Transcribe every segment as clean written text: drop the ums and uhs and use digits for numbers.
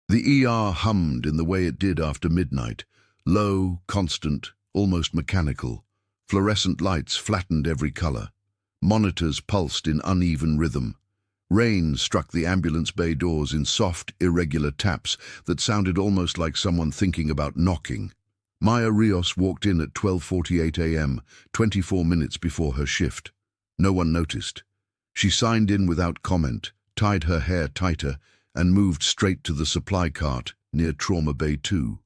The ER hummed in the way it did after midnight, low, constant, almost mechanical. Fluorescent lights flattened every color. Monitors pulsed in uneven rhythm. Rain struck the ambulance bay doors in soft, irregular taps that sounded almost like someone thinking about knocking. Maya Rios walked in at 12:48 a.m., 24 minutes before her shift. No one noticed. She signed in without comment, tied her hair tighter, and moved straight to the supply cart near Trauma Bay 2.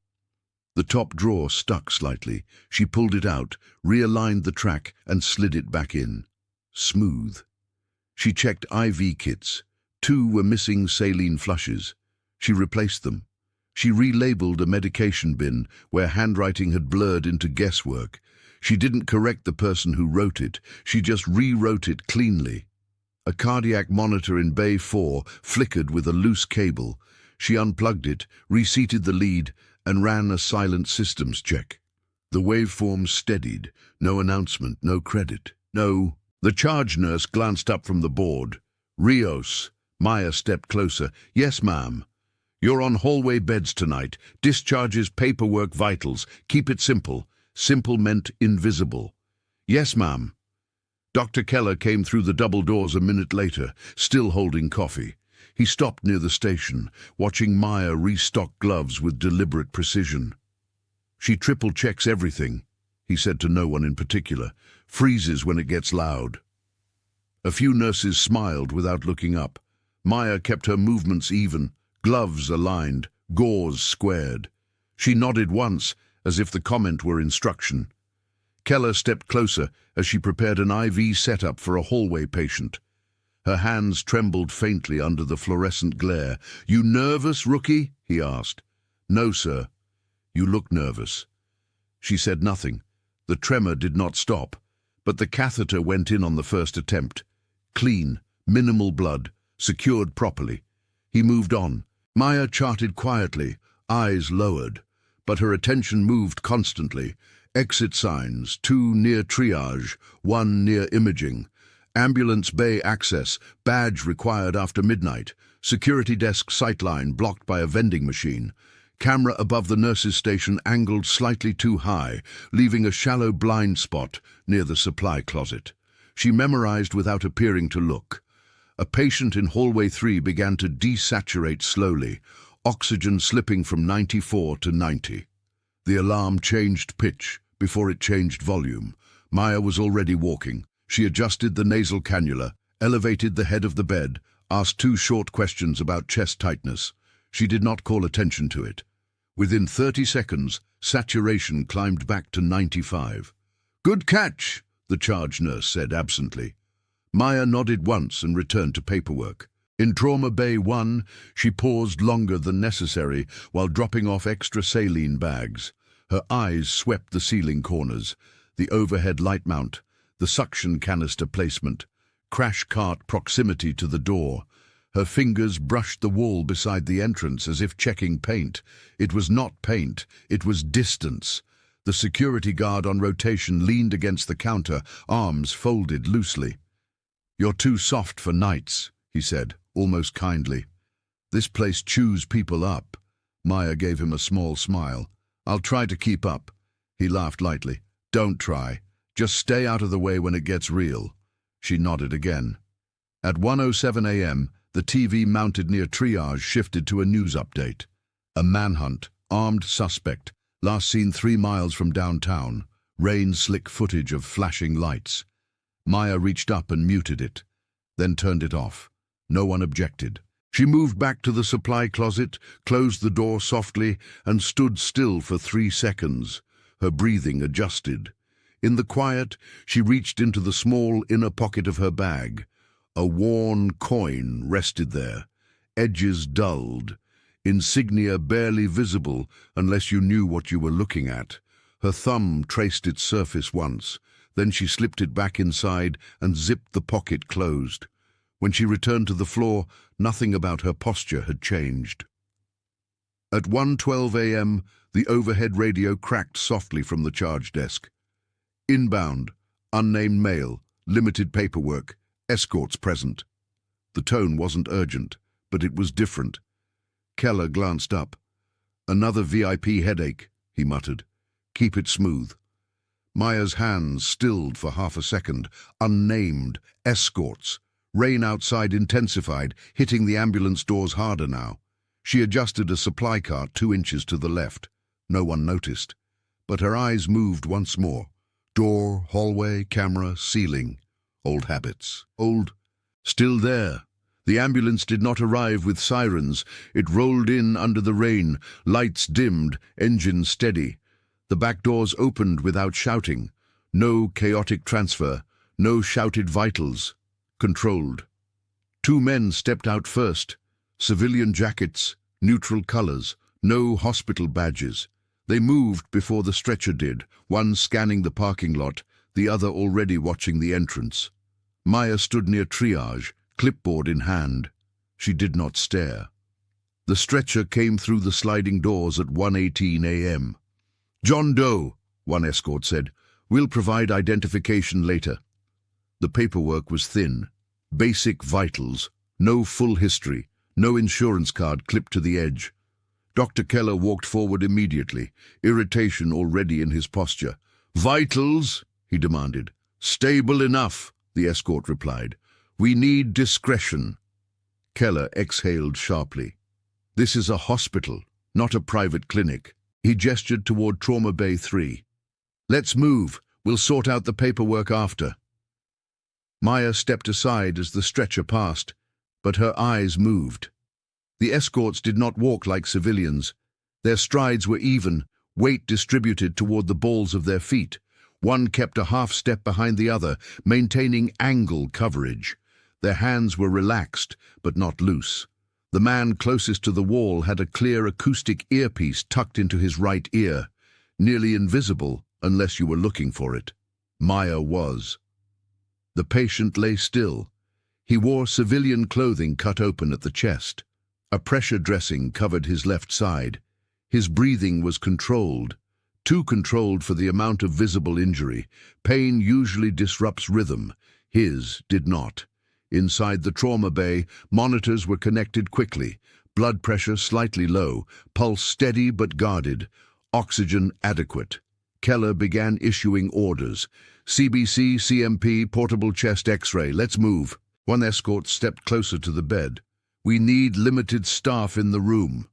The top drawer stuck slightly. She pulled it out, realigned the track, and slid it back in. Smooth. She checked IV kits. 2 were missing saline flushes. She replaced them. She relabeled a medication bin where handwriting had blurred into guesswork. She didn't correct the person who wrote it. She just rewrote it cleanly. A cardiac monitor in Bay 4 flickered with a loose cable. She unplugged it, reseated the lead, and ran a silent systems check. The waveform steadied. No announcement, no credit. No. The charge nurse glanced up from the board. Rios. Maya stepped closer. Yes, ma'am. You're on hallway beds tonight. Discharges, paperwork, vitals. Keep it simple. Simple meant invisible. Yes, ma'am. Dr. Keller came through the double doors a minute later, still holding coffee. He stopped near the station, watching Maya restock gloves with deliberate precision. She triple checks everything, he said to no one in particular, freezes when it gets loud. A few nurses smiled without looking up. Maya kept her movements even, gloves aligned, gauze squared. She nodded once, as if the comment were instruction. Keller stepped closer as she prepared an IV setup for a hallway patient. Her hands trembled faintly under the fluorescent glare. "You nervous, rookie?" he asked. "No, sir." "You look nervous." She said nothing. The tremor did not stop, but the catheter went in on the first attempt. Clean, minimal blood, secured properly. He moved on. Maya charted quietly, eyes lowered, but her attention moved constantly. Exit signs, 2 near triage, 1 near imaging. Ambulance bay access, badge required after midnight. Security desk sightline blocked by a vending machine. Camera above the nurse's station angled slightly too high, leaving a shallow blind spot near the supply closet. She memorized without appearing to look. A patient in hallway 3 began to desaturate slowly, oxygen slipping from 94 to 90. The alarm changed pitch before it changed volume. Maya was already walking. She adjusted the nasal cannula, elevated the head of the bed, asked 2 short questions about chest tightness. She did not call attention to it. Within 30 seconds, saturation climbed back to 95. "Good catch," the charge nurse said absently. Maya nodded once and returned to paperwork. In Trauma Bay 1, she paused longer than necessary while dropping off extra saline bags. Her eyes swept the ceiling corners, the overhead light mount, the suction canister placement, crash cart proximity to the door. Her fingers brushed the wall beside the entrance as if checking paint. It was not paint, it was distance. The security guard on rotation leaned against the counter, arms folded loosely. "You're too soft for nights," he said, almost kindly. "This place chews people up." Maya gave him a small smile. "I'll try to keep up." He laughed lightly. "Don't try. Just stay out of the way when it gets real." She nodded again. At 1:07 a.m., the TV mounted near triage shifted to a news update. A manhunt, armed suspect, last seen 3 miles from downtown. Rain-slick footage of flashing lights. Maya reached up and muted it, then turned it off. No one objected. She moved back to the supply closet, closed the door softly, and stood still for 3 seconds. Her breathing adjusted. In the quiet, she reached into the small inner pocket of her bag. A worn coin rested there, edges dulled, insignia barely visible unless you knew what you were looking at. Her thumb traced its surface once, then she slipped it back inside and zipped the pocket closed. When she returned to the floor, nothing about her posture had changed. At 1:12 a.m., the overhead radio cracked softly from the charge desk. "Inbound, unnamed mail, limited paperwork, escorts present." The tone wasn't urgent, but it was different. Keller glanced up. "Another VIP headache," he muttered. "Keep it smooth." Maya's hands stilled for half a second. Unnamed. Escorts. Rain outside intensified, hitting the ambulance doors harder now. She adjusted a supply cart 2 inches to the left. No one noticed. But her eyes moved once more. Door, hallway, camera, ceiling. Old habits. Old. Still there. The ambulance did not arrive with sirens. It rolled in under the rain, lights dimmed, engine steady. The back doors opened without shouting. No chaotic transfer, no shouted vitals. Controlled. 2 men stepped out first. Civilian jackets, neutral colors, no hospital badges. They moved before the stretcher did, one scanning the parking lot, the other already watching the entrance. Maya stood near triage, clipboard in hand. She did not stare. The stretcher came through the sliding doors at 1:18 a.m. "John Doe," one escort said. "We'll provide identification later." The paperwork was thin. Basic vitals, no full history, no insurance card clipped to the edge. Dr. Keller walked forward immediately, irritation already in his posture. "Vitals?" he demanded. "Stable enough," the escort replied. "We need discretion." Keller exhaled sharply. "This is a hospital, not a private clinic." He gestured toward Trauma Bay 3. "Let's move. We'll sort out the paperwork after." Maya stepped aside as the stretcher passed, but her eyes moved. The escorts did not walk like civilians. Their strides were even, weight distributed toward the balls of their feet. One kept a half step behind the other, maintaining angle coverage. Their hands were relaxed, but not loose. The man closest to the wall had a clear acoustic earpiece tucked into his right ear, nearly invisible unless you were looking for it. Maya was. The patient lay still. He wore civilian clothing cut open at the chest. A pressure dressing covered his left side. His breathing was controlled, too controlled for the amount of visible injury. Pain usually disrupts rhythm. His did not. Inside the trauma bay, monitors were connected quickly. Blood pressure slightly low, pulse steady but guarded, oxygen adequate. Keller began issuing orders. "CBC, CMP, portable chest X-ray, let's move." One escort stepped closer to the bed. "We need limited staff in the room."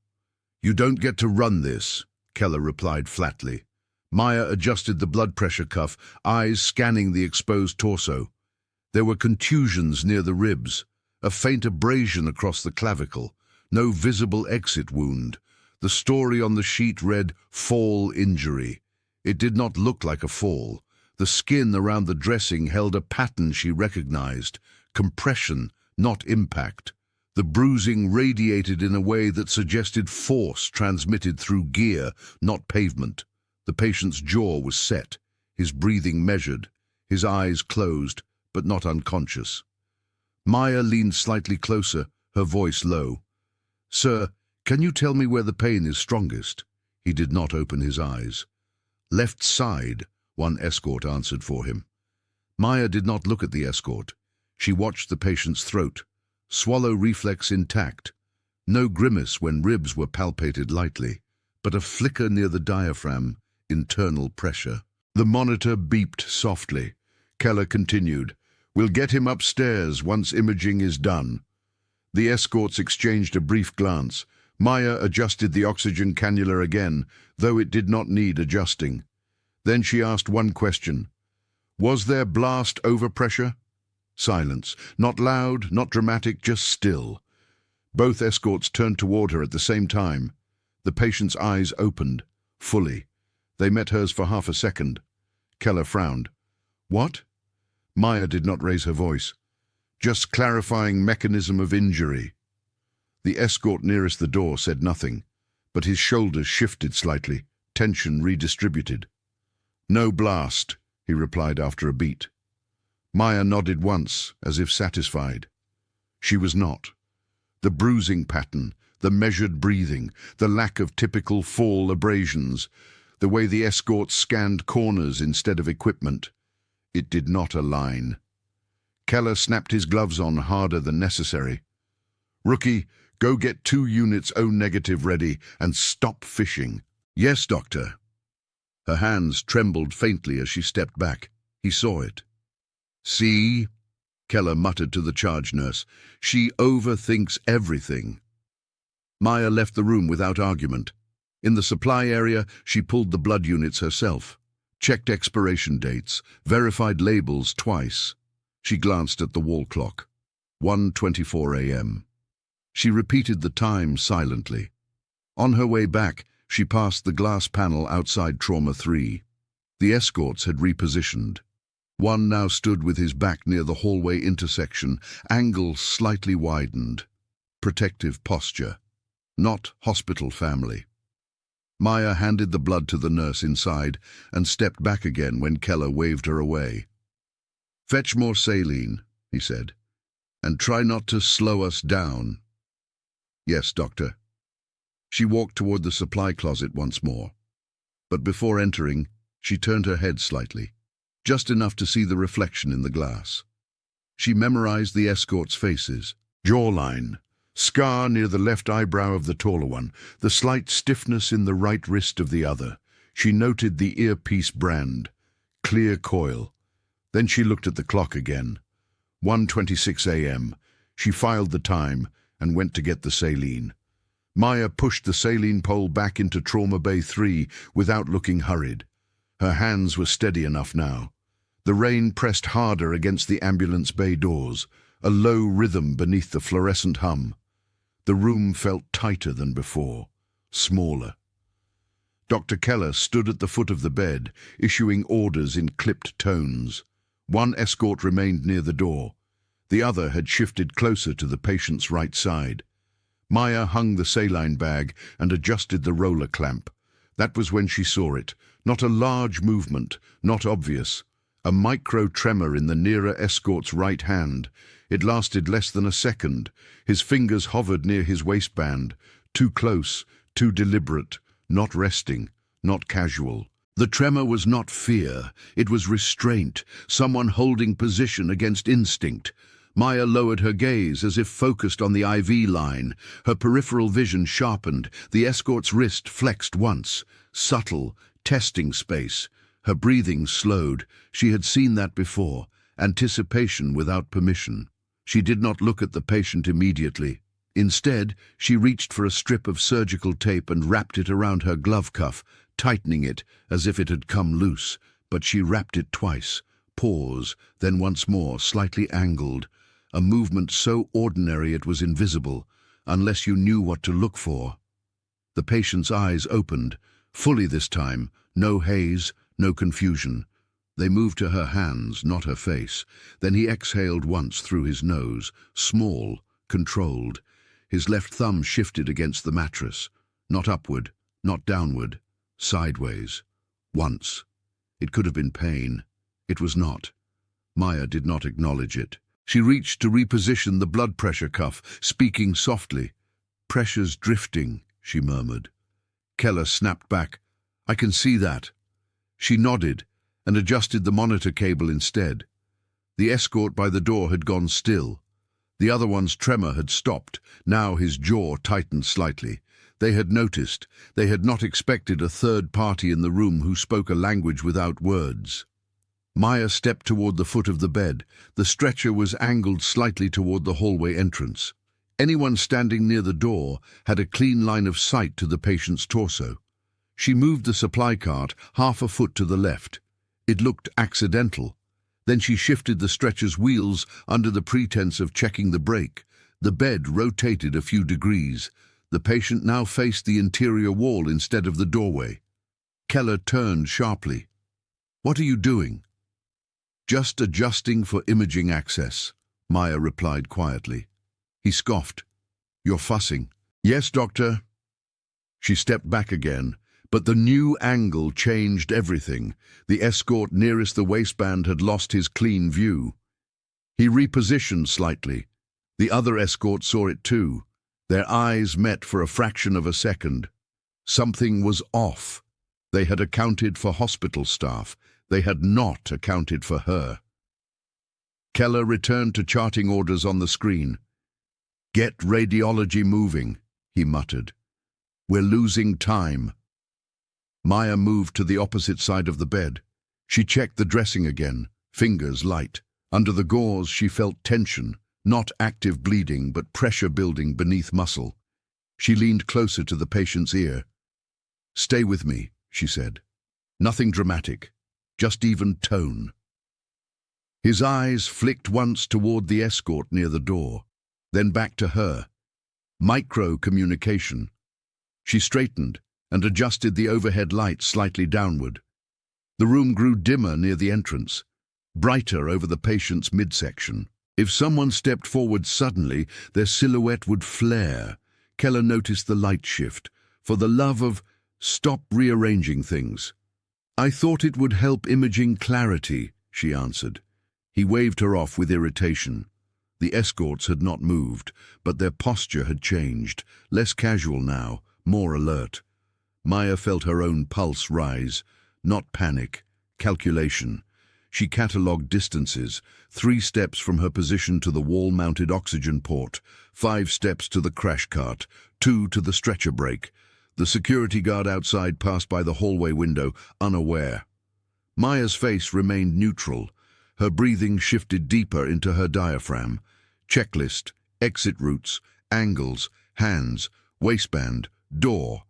"You don't get to run this," Keller replied flatly. Maya adjusted the blood pressure cuff, eyes scanning the exposed torso. There were contusions near the ribs, a faint abrasion across the clavicle, no visible exit wound. The story on the sheet read, "Fall injury." It did not look like a fall. The skin around the dressing held a pattern she recognized, compression, not impact. The bruising radiated in a way that suggested force transmitted through gear, not pavement. The patient's jaw was set, his breathing measured, his eyes closed, but not unconscious. Maya leaned slightly closer, her voice low. "Sir, can you tell me where the pain is strongest?" He did not open his eyes. "Left side," one escort answered for him. Maya did not look at the escort. She watched the patient's throat, swallow reflex intact. No grimace when ribs were palpated lightly, but a flicker near the diaphragm, internal pressure. The monitor beeped softly. Keller continued, "We'll get him upstairs once imaging is done." The escorts exchanged a brief glance. Maya adjusted the oxygen cannula again, though it did not need adjusting. Then she asked one question. "Was there blast overpressure?" Silence. Not loud, not dramatic, just still. Both escorts turned toward her at the same time. The patient's eyes opened, fully. They met hers for half a second. Keller frowned. "What?" Maya did not raise her voice. "Just clarifying mechanism of injury." The escort nearest the door said nothing, but his shoulders shifted slightly, tension redistributed. "No blast," he replied after a beat. Maya nodded once, as if satisfied. She was not. The bruising pattern, the measured breathing, the lack of typical fall abrasions, the way the escorts scanned corners instead of equipment. It did not align. Keller snapped his gloves on harder than necessary. "Rookie, Go get 2 units O negative ready and stop fishing. Yes, doctor. Her hands trembled faintly as she stepped back. He saw it. See? Keller muttered to the charge nurse. She overthinks everything. Maya left the room without argument. In the supply area, she pulled the blood units herself, checked expiration dates, verified labels twice. She glanced at the wall clock. 1:24 a.m. She repeated the time silently. On her way back, she passed the glass panel outside Trauma 3. The escorts had repositioned. One now stood with his back near the hallway intersection, angle slightly widened. Protective posture. Not hospital family. Maya handed the blood to the nurse inside and stepped back again when Keller waved her away. "Fetch more saline," he said, "and try not to slow us down." "Yes, doctor." She walked toward the supply closet once more. But before entering, she turned her head slightly, just enough to see the reflection in the glass. She memorized the escorts' faces. Jawline, scar near the left eyebrow of the taller one, the slight stiffness in the right wrist of the other. She noted the earpiece brand, clear coil. Then she looked at the clock again. 1:26 a.m. She filed the time and went to get the saline. Maya pushed the saline pole back into Trauma Bay 3 without looking hurried. Her hands were steady enough now. The rain pressed harder against the ambulance bay doors, a low rhythm beneath the fluorescent hum. The room felt tighter than before, smaller. Dr. Keller stood at the foot of the bed, issuing orders in clipped tones. One escort remained near the door. The other had shifted closer to the patient's right side. Maya hung the saline bag and adjusted the roller clamp. That was when she saw it. Not a large movement, not obvious. A micro tremor in the nearer escort's right hand. It lasted less than a second. His fingers hovered near his waistband. Too close, too deliberate, not resting, not casual. The tremor was not fear. It was restraint, someone holding position against instinct. Maya lowered her gaze as if focused on the IV line. Her peripheral vision sharpened. The escort's wrist flexed once. Subtle, testing space. Her breathing slowed. She had seen that before. Anticipation without permission. She did not look at the patient immediately. Instead, she reached for a strip of surgical tape and wrapped it around her glove cuff, tightening it as if it had come loose. But she wrapped it twice. Pause, then once more, slightly angled. A movement so ordinary it was invisible, unless you knew what to look for. The patient's eyes opened, fully this time, no haze, no confusion. They moved to her hands, not her face. Then he exhaled once through his nose, small, controlled. His left thumb shifted against the mattress, not upward, not downward, sideways. Once. It could have been pain. It was not. Maya did not acknowledge it. She reached to reposition the blood pressure cuff, speaking softly. "Pressure's drifting," she murmured. Keller snapped back. "I can see that." She nodded and adjusted the monitor cable instead. The escort by the door had gone still. The other one's tremor had stopped. Now his jaw tightened slightly. They had noticed. They had not expected a third party in the room who spoke a language without words. Maya stepped toward the foot of the bed. The stretcher was angled slightly toward the hallway entrance. Anyone standing near the door had a clean line of sight to the patient's torso. She moved the supply cart half a foot to the left. It looked accidental. Then she shifted the stretcher's wheels under the pretense of checking the brake. The bed rotated a few degrees. The patient now faced the interior wall instead of the doorway. Keller turned sharply. "What are you doing?" "Just adjusting for imaging access," Maya replied quietly. He scoffed. "You're fussing." "Yes, doctor." She stepped back again, but the new angle changed everything. The escort nearest the waistband had lost his clean view. He repositioned slightly. The other escort saw it too. Their eyes met for a fraction of a second. Something was off. They had accounted for hospital staff. They had not accounted for her. Keller returned to charting orders on the screen. "Get radiology moving," he muttered. "We're losing time." Maya moved to the opposite side of the bed. She checked the dressing again, fingers light. Under the gauze she felt tension, not active bleeding but pressure building beneath muscle. She leaned closer to the patient's ear. "Stay with me," she said. "Nothing dramatic, just even tone." His eyes flicked once toward the escort near the door, then back to her. Micro-communication. She straightened and adjusted the overhead light slightly downward. The room grew dimmer near the entrance, brighter over the patient's midsection. If someone stepped forward suddenly, their silhouette would flare. Keller noticed the light shift. For the love of, stop rearranging things. "I thought it would help imaging clarity," she answered. He waved her off with irritation. The escorts had not moved, but their posture had changed, less casual now, more alert. Maya felt her own pulse rise, not panic, calculation. She catalogued distances, 3 steps from her position to the wall-mounted oxygen port, 5 steps to the crash cart, 2 to the stretcher brake. The security guard outside passed by the hallway window, unaware. Maya's face remained neutral. Her breathing shifted deeper into her diaphragm. Checklist, exit routes, angles, hands, waistband, door.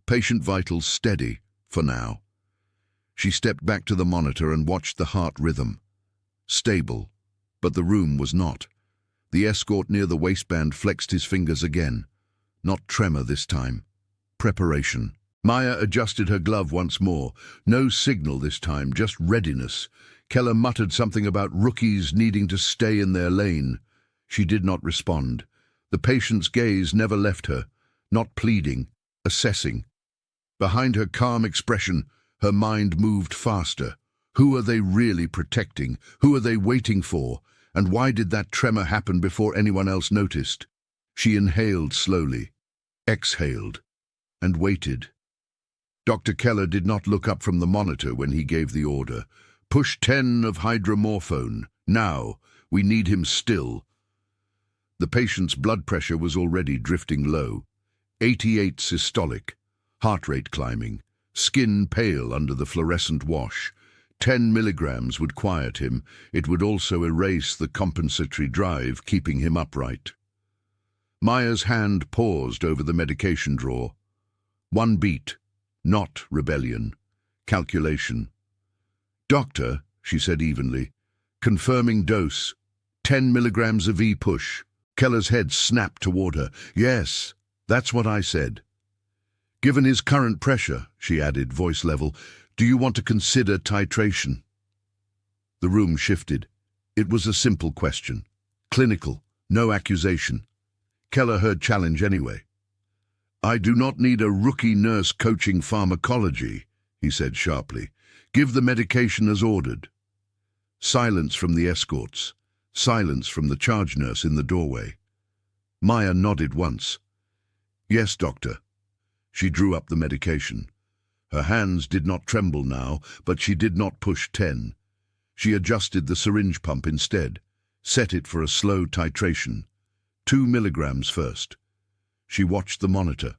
Patient vitals steady, for now. She stepped back to the monitor and watched the heart rhythm. Stable, but the room was not. The escort near the waistband flexed his fingers again. Not tremor this time. Preparation. Maya adjusted her glove once more. No signal this time, just readiness. Keller muttered something about rookies needing to stay in their lane. She did not respond. The patient's gaze never left her. Not pleading, assessing. Behind her calm expression, her mind moved faster. Who are they really protecting? Who are they waiting for? And why did that tremor happen before anyone else noticed? She inhaled slowly, exhaled, and waited. Dr. Keller did not look up from the monitor when he gave the order. "Push 10 of hydromorphone. Now, we need him still." The patient's blood pressure was already drifting low. 88 systolic, heart rate climbing, skin pale under the fluorescent wash. 10 milligrams would quiet him. It would also erase the compensatory drive, keeping him upright. Maya's hand paused over the medication drawer. 1 beat, not rebellion, calculation. "Doctor," she said evenly, "confirming dose, 10 milligrams of E-push." Keller's head snapped toward her. "Yes, that's what I said." "Given his current pressure," she added, voice level, "do you want to consider titration?" The room shifted. It was a simple question. Clinical, no accusation. Keller heard challenge anyway. "I do not need a rookie nurse coaching pharmacology," he said sharply. "Give the medication as ordered." Silence from the escorts. Silence from the charge nurse in the doorway. Maya nodded once. "Yes, doctor." She drew up the medication. Her hands did not tremble now, but she did not push 10. She adjusted the syringe pump instead, set it for a slow titration. 2 milligrams first. She watched the monitor,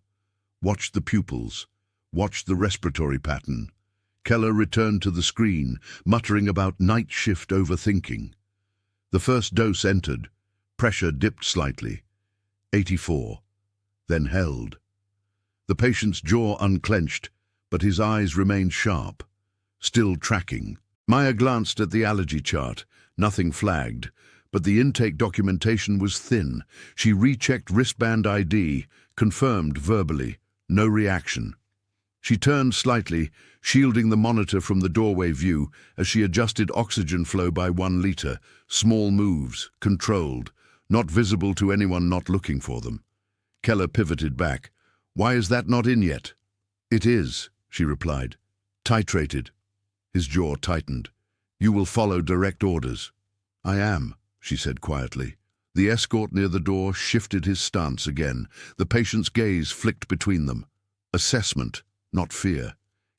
watched the pupils, watched the respiratory pattern. Keller returned to the screen, muttering about night shift overthinking. The first dose entered. Pressure dipped slightly. 84. Then held. The patient's jaw unclenched, but his eyes remained sharp, still tracking. Maya glanced at the allergy chart. Nothing flagged, but the intake documentation was thin. She rechecked wristband ID, confirmed verbally. No reaction. She turned slightly, shielding the monitor from the doorway view as she adjusted oxygen flow by 1 liter. Small moves, controlled, not visible to anyone not looking for them. Keller pivoted back. "Why is that not in yet?" "It is," she replied. "Titrated." His jaw tightened. "You will follow direct orders." "I am," she said quietly. The escort near the door shifted his stance again. The patient's gaze flicked between them. Assessment, not fear.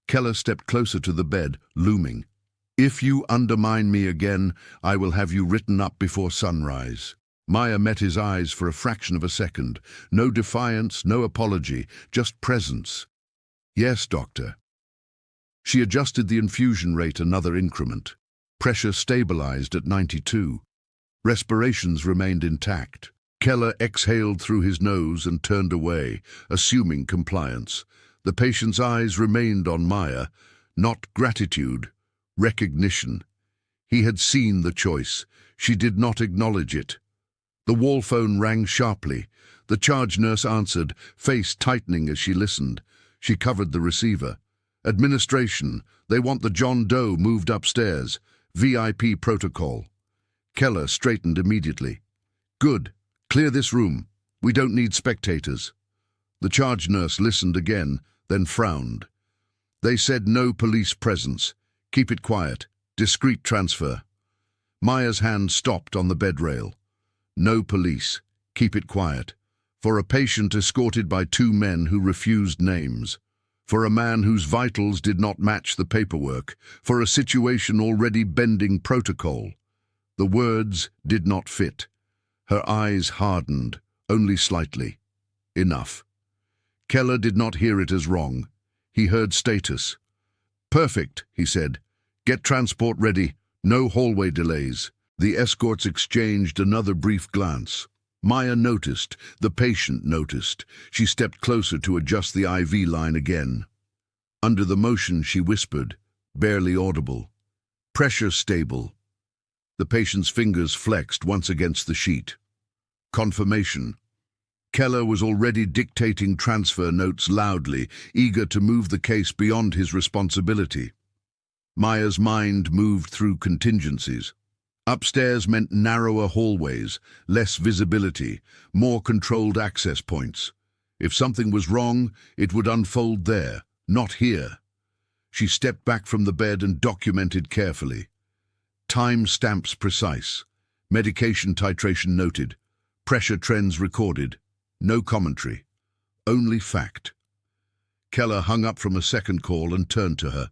Keller stepped closer to the bed, looming. "If you undermine me again, I will have you written up before sunrise." Maya met his eyes for a fraction of a second. No defiance, no apology, just presence. "Yes, doctor." She adjusted the infusion rate another increment. Pressure stabilized at 92. Respirations remained intact. Keller exhaled through his nose and turned away, assuming compliance. The patient's eyes remained on Maya, not gratitude, recognition. He had seen the choice. She did not acknowledge it. The wall phone rang sharply. The charge nurse answered, face tightening as she listened. She covered the receiver. "Administration, they want the John Doe moved upstairs. VIP protocol." Keller straightened immediately. "Good. Clear this room. We don't need spectators." The charge nurse listened again, then frowned. "They said no police presence. Keep it quiet. Discreet transfer." Maya's hand stopped on the bed rail. "No police. Keep it quiet. For a patient escorted by two men who refused names. For a man whose vitals did not match the paperwork. For a situation already bending protocol." The words did not fit. Her eyes hardened, only slightly. Enough. Keller did not hear it as wrong. He heard status. "Perfect," he said. "Get transport ready. No hallway delays." The escorts exchanged another brief glance. Maya noticed. The patient noticed. She stepped closer to adjust the IV line again. Under the motion, she whispered, barely audible, "Pressure stable." The patient's fingers flexed once against the sheet. Confirmation. Keller was already dictating transfer notes loudly, eager to move the case beyond his responsibility. Maya's mind moved through contingencies. Upstairs meant narrower hallways, less visibility, more controlled access points. If something was wrong, it would unfold there, not here. She stepped back from the bed and documented carefully. Time stamps precise. Medication titration noted. Pressure trends recorded. No commentary. Only fact. Keller hung up from a second call and turned to her.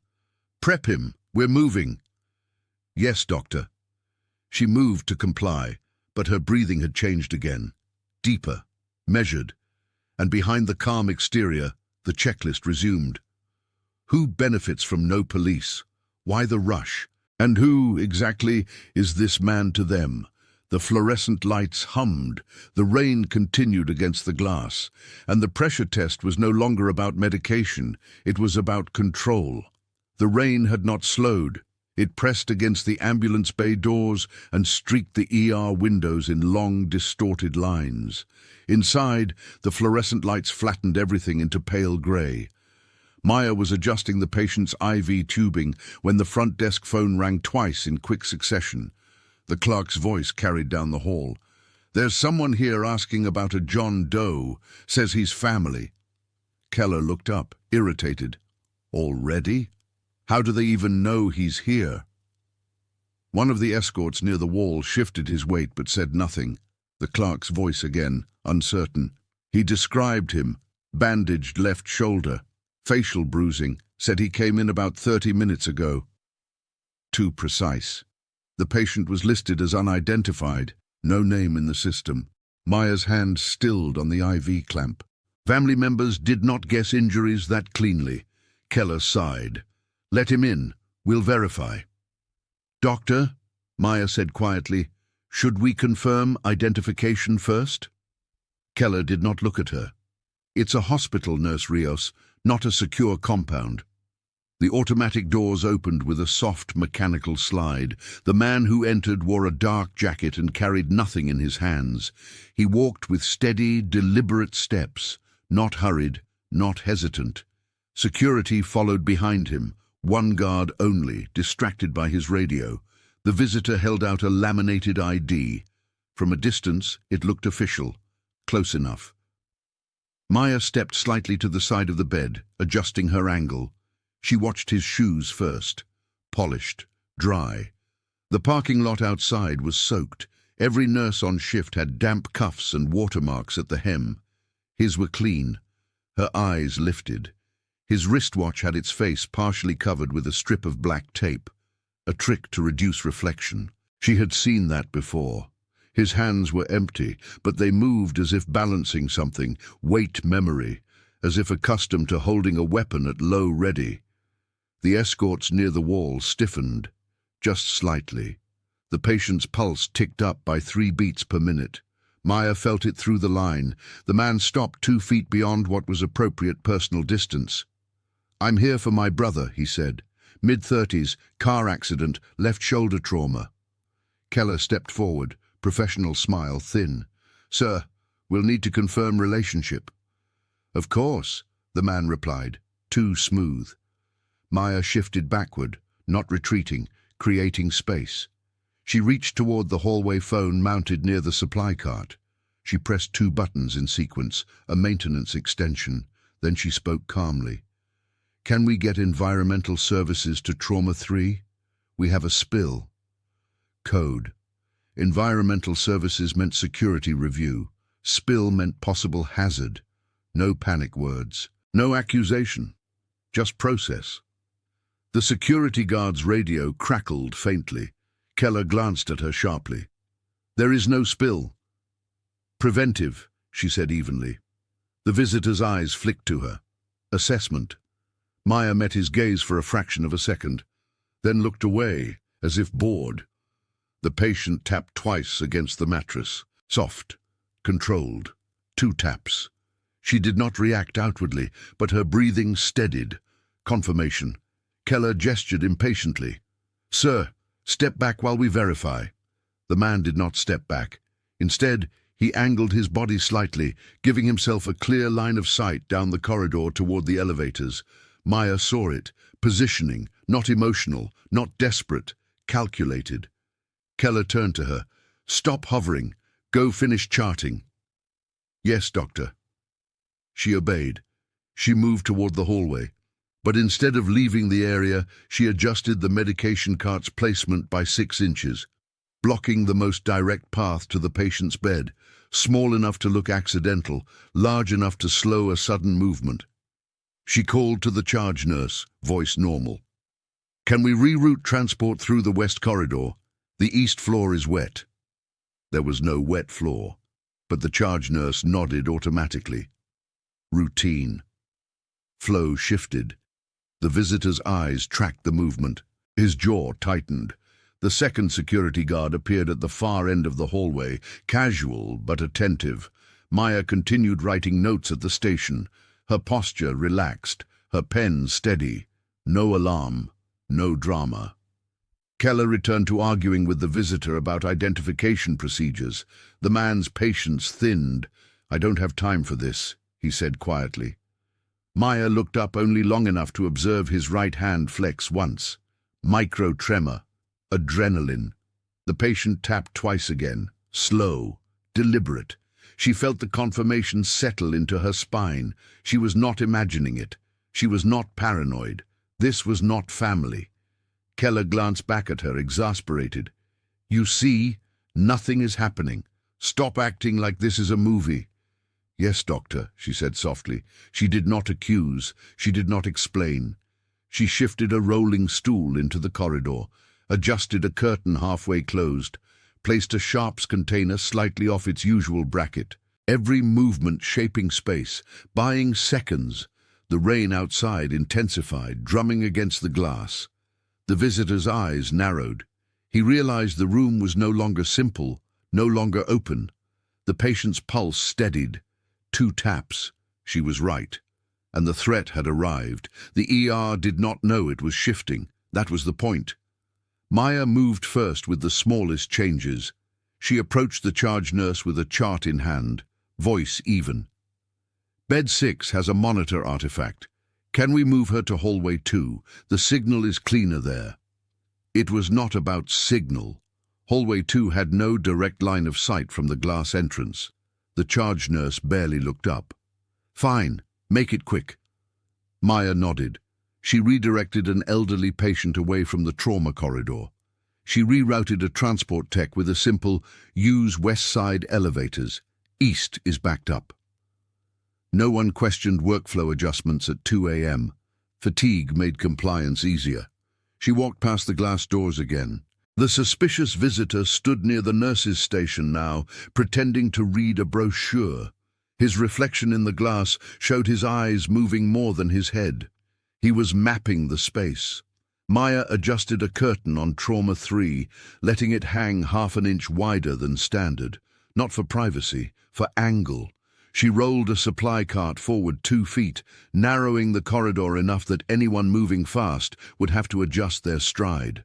"Prep him. We're moving." "Yes, doctor." She moved to comply, but her breathing had changed again. Deeper, measured, and behind the calm exterior, the checklist resumed. Who benefits from no police? Why the rush? And who, exactly, is this man to them? The fluorescent lights hummed, the rain continued against the glass, and the pressure test was no longer about medication, it was about control. The rain had not slowed. It pressed against the ambulance bay doors and streaked the ER windows in long, distorted lines. Inside, the fluorescent lights flattened everything into pale grey. Maya was adjusting the patient's IV tubing when the front desk phone rang twice in quick succession. The clerk's voice carried down the hall. "There's someone here asking about a John Doe. Says he's family." Keller looked up, irritated. "Already? How do they even know he's here?" One of the escorts near the wall shifted his weight but said nothing. The clerk's voice again, uncertain. He described him. Bandaged left shoulder. Facial bruising. Said he came in about 30 minutes ago. Too precise. The patient was listed as unidentified. No name in the system. Maya's hand stilled on the IV clamp. Family members did not guess injuries that cleanly. Keller sighed. "Let him in. We'll verify." "Doctor," Maya said quietly, "should we confirm identification first?" Keller did not look at her. "It's a hospital, Nurse Rios, not a secure compound." The automatic doors opened with a soft mechanical slide. The man who entered wore a dark jacket and carried nothing in his hands. He walked with steady, deliberate steps, not hurried, not hesitant. Security followed behind him. One guard only, distracted by his radio. The visitor held out a laminated ID. From a distance, it looked official. Close enough. Maya stepped slightly to the side of the bed, adjusting her angle. She watched his shoes first. Polished, dry. The parking lot outside was soaked. Every nurse on shift had damp cuffs and watermarks at the hem. His were clean. Her eyes lifted. His wristwatch had its face partially covered with a strip of black tape, a trick to reduce reflection. She had seen that before. His hands were empty, but they moved as if balancing something, weight memory, as if accustomed to holding a weapon at low ready. The escorts near the wall stiffened, just slightly. The patient's pulse ticked up by 3 beats per minute. Maya felt it through the line. The man stopped 2 feet beyond what was appropriate personal distance. "I'm here for my brother," he said. "Mid-30s, car accident, left shoulder trauma." Keller stepped forward, professional smile thin. "Sir, we'll need to confirm relationship." "Of course," the man replied, too smooth. Maya shifted backward, not retreating, creating space. She reached toward the hallway phone mounted near the supply cart. She pressed 2 buttons in sequence, a maintenance extension. Then she spoke calmly. "Can we get environmental services to Trauma 3? We have a spill." Code. Environmental services meant security review. Spill meant possible hazard. No panic words. No accusation. Just process. The security guard's radio crackled faintly. Keller glanced at her sharply. "There is no spill." "Preventive," she said evenly. The visitor's eyes flicked to her. "Assessment." Maya met his gaze for a fraction of a second, then looked away, as if bored. The patient tapped twice against the mattress. Soft, controlled. 2 taps. She did not react outwardly, but her breathing steadied. Confirmation. Keller gestured impatiently. "Sir, step back while we verify." The man did not step back. Instead, he angled his body slightly, giving himself a clear line of sight down the corridor toward the elevators. Maya saw it, positioning, not emotional, not desperate, calculated. Keller turned to her. "Stop hovering. Go finish charting." "Yes, doctor." She obeyed. She moved toward the hallway. But instead of leaving the area, she adjusted the medication cart's placement by 6 inches, blocking the most direct path to the patient's bed, small enough to look accidental, large enough to slow a sudden movement. She called to the charge nurse, voice normal. "Can we reroute transport through the west corridor? The east floor is wet." There was no wet floor, but the charge nurse nodded automatically. Routine. Flow shifted. The visitor's eyes tracked the movement. His jaw tightened. The second security guard appeared at the far end of the hallway, casual but attentive. Maya continued writing notes at the station, her posture relaxed, her pen steady. No alarm, no drama. Keller returned to arguing with the visitor about identification procedures. The man's patience thinned. "I don't have time for this," he said quietly. Maya looked up only long enough to observe his right hand flex once. Micro tremor. Adrenaline. The patient tapped twice again. Slow. Deliberate. She felt the confirmation settle into her spine. She was not imagining it. She was not paranoid. This was not family. Keller glanced back at her, exasperated. "You see, nothing is happening. Stop acting like this is a movie." "Yes, doctor," she said softly. She did not accuse. She did not explain. She shifted a rolling stool into the corridor, adjusted a curtain halfway closed, placed a sharps container slightly off its usual bracket. Every movement shaping space, buying seconds. The rain outside intensified, drumming against the glass. The visitor's eyes narrowed. He realized the room was no longer simple, no longer open. The patient's pulse steadied. 2 taps. She was right. And the threat had arrived. The ER did not know it was shifting. That was the point. Maya moved first with the smallest changes. She approached the charge nurse with a chart in hand, voice even. "Bed 6 has a monitor artifact. Can we move her to hallway 2? The signal is cleaner there." It was not about signal. Hallway 2 had no direct line of sight from the glass entrance. The charge nurse barely looked up. "Fine, make it quick." Maya nodded. She redirected an elderly patient away from the trauma corridor. She rerouted a transport tech with a simple, "Use west side elevators. East is backed up." No one questioned workflow adjustments at 2 a.m. Fatigue made compliance easier. She walked past the glass doors again. The suspicious visitor stood near the nurse's station now, pretending to read a brochure. His reflection in the glass showed his eyes moving more than his head. He was mapping the space. Maya adjusted a curtain on Trauma 3, letting it hang half an inch wider than standard. Not for privacy, for angle. She rolled a supply cart forward 2 feet, narrowing the corridor enough that anyone moving fast would have to adjust their stride.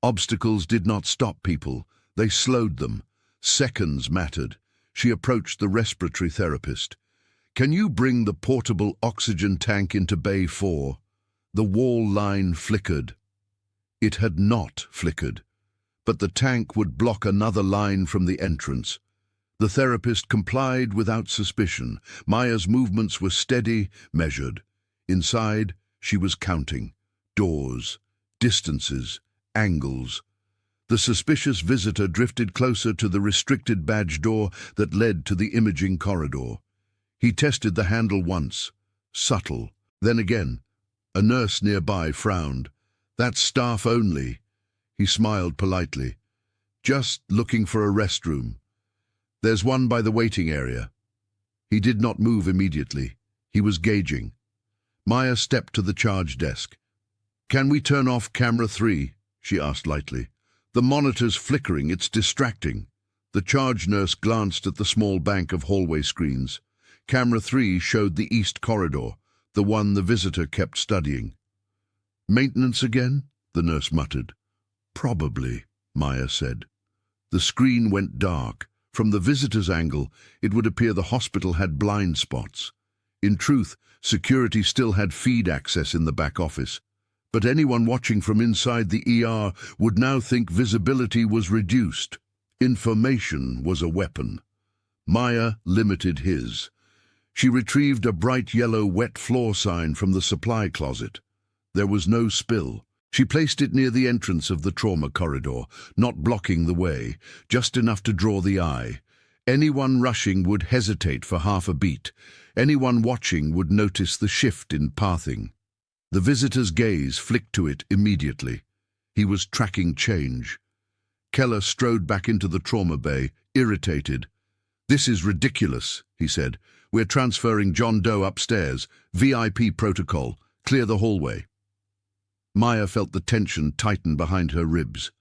Obstacles did not stop people, they slowed them. Seconds mattered. She approached the respiratory therapist. "Can you bring the portable oxygen tank into Bay 4? The wall line flickered. It had not flickered, but the tank would block another line from the entrance. The therapist complied without suspicion. Maya's movements were steady, measured. Inside, she was counting. Doors, distances, angles. The suspicious visitor drifted closer to the restricted badge door that led to the imaging corridor. He tested the handle once. Subtle. Then again. A nurse nearby frowned. "That's staff only." He smiled politely. "Just looking for a restroom. There's one by the waiting area." He did not move immediately. He was gauging. Maya stepped to the charge desk. "Can we turn off camera 3? She asked lightly. "The monitor's flickering, it's distracting." The charge nurse glanced at the small bank of hallway screens. Camera 3 showed the east corridor, the one the visitor kept studying. "Maintenance again?" the nurse muttered. "Probably," Maya said. The screen went dark. From the visitor's angle, it would appear the hospital had blind spots. In truth, security still had feed access in the back office. But anyone watching from inside the ER would now think visibility was reduced. Information was a weapon. Maya limited his. She retrieved a bright yellow wet floor sign from the supply closet. There was no spill. She placed it near the entrance of the trauma corridor, not blocking the way, just enough to draw the eye. Anyone rushing would hesitate for half a beat. Anyone watching would notice the shift in pathing. The visitor's gaze flicked to it immediately. He was tracking change. Keller strode back into the trauma bay, irritated. "This is ridiculous," he said. "We're transferring John Doe upstairs. VIP protocol. Clear the hallway." Maya felt the tension tighten behind her ribs.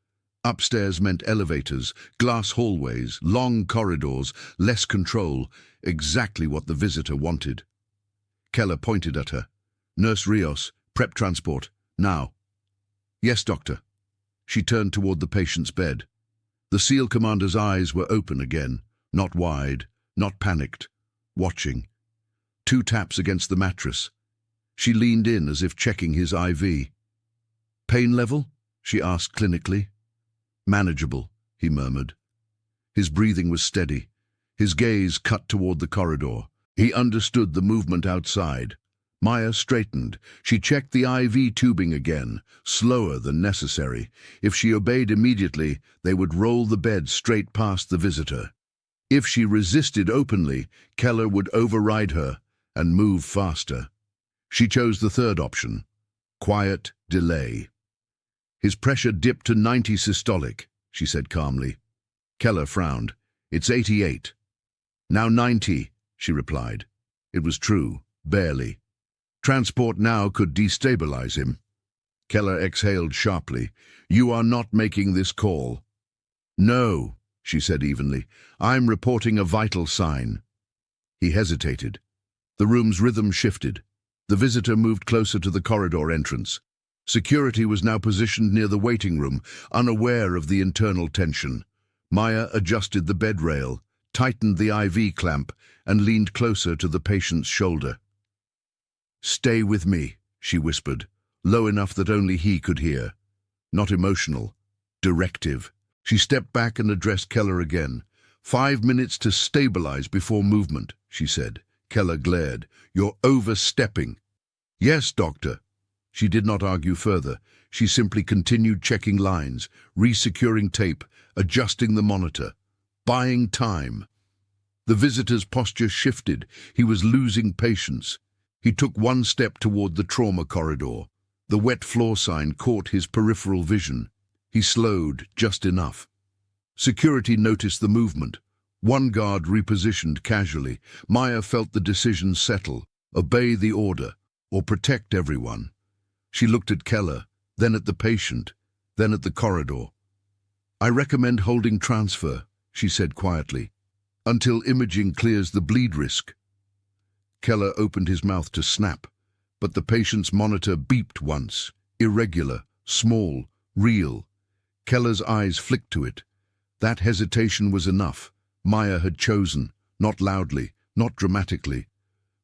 Upstairs meant elevators, glass hallways, long corridors, less control, exactly what the visitor wanted. Keller pointed at her. "Nurse Rios, prep transport, now." "Yes, doctor." She turned toward the patient's bed. The SEAL commander's eyes were open again, not wide, not panicked, watching. 2 taps against the mattress. She leaned in as if checking his IV. "Pain level?" she asked clinically. "Manageable," he murmured. His breathing was steady. His gaze cut toward the corridor. He understood the movement outside. Maya straightened. She checked the IV tubing again, slower than necessary. If she obeyed immediately, they would roll the bed straight past the visitor. If she resisted openly, Keller would override her and move faster. She chose the third option. Quiet delay. "His pressure dipped to 90 systolic, she said calmly. Keller frowned. "It's 88. "Now 90, she replied. It was true, barely. Transport now could destabilize him. Keller exhaled sharply. "You are not making this call." "No," she said evenly. "I'm reporting a vital sign." He hesitated. The room's rhythm shifted. The visitor moved closer to the corridor entrance. Security was now positioned near the waiting room, unaware of the internal tension. Maya adjusted the bed rail, tightened the IV clamp, and leaned closer to the patient's shoulder. "Stay with me," she whispered, low enough that only he could hear. Not emotional, directive. She stepped back and addressed Keller again. 5 minutes to stabilize before movement, she said. Keller glared. "You're overstepping." "Yes, doctor." She did not argue further. She simply continued checking lines, resecuring tape, adjusting the monitor, buying time. The visitor's posture shifted. He was losing patience. He took 1 step toward the trauma corridor. The wet floor sign caught his peripheral vision. He slowed just enough. Security noticed the movement. One guard repositioned casually. Maya felt the decision settle, obey the order, or protect everyone. She looked at Keller, then at the patient, then at the corridor. "I recommend holding transfer," she said quietly, "until imaging clears the bleed risk." Keller opened his mouth to snap, but the patient's monitor beeped once, irregular, small, real. Keller's eyes flicked to it. That hesitation was enough. Maya had chosen, not loudly, not dramatically.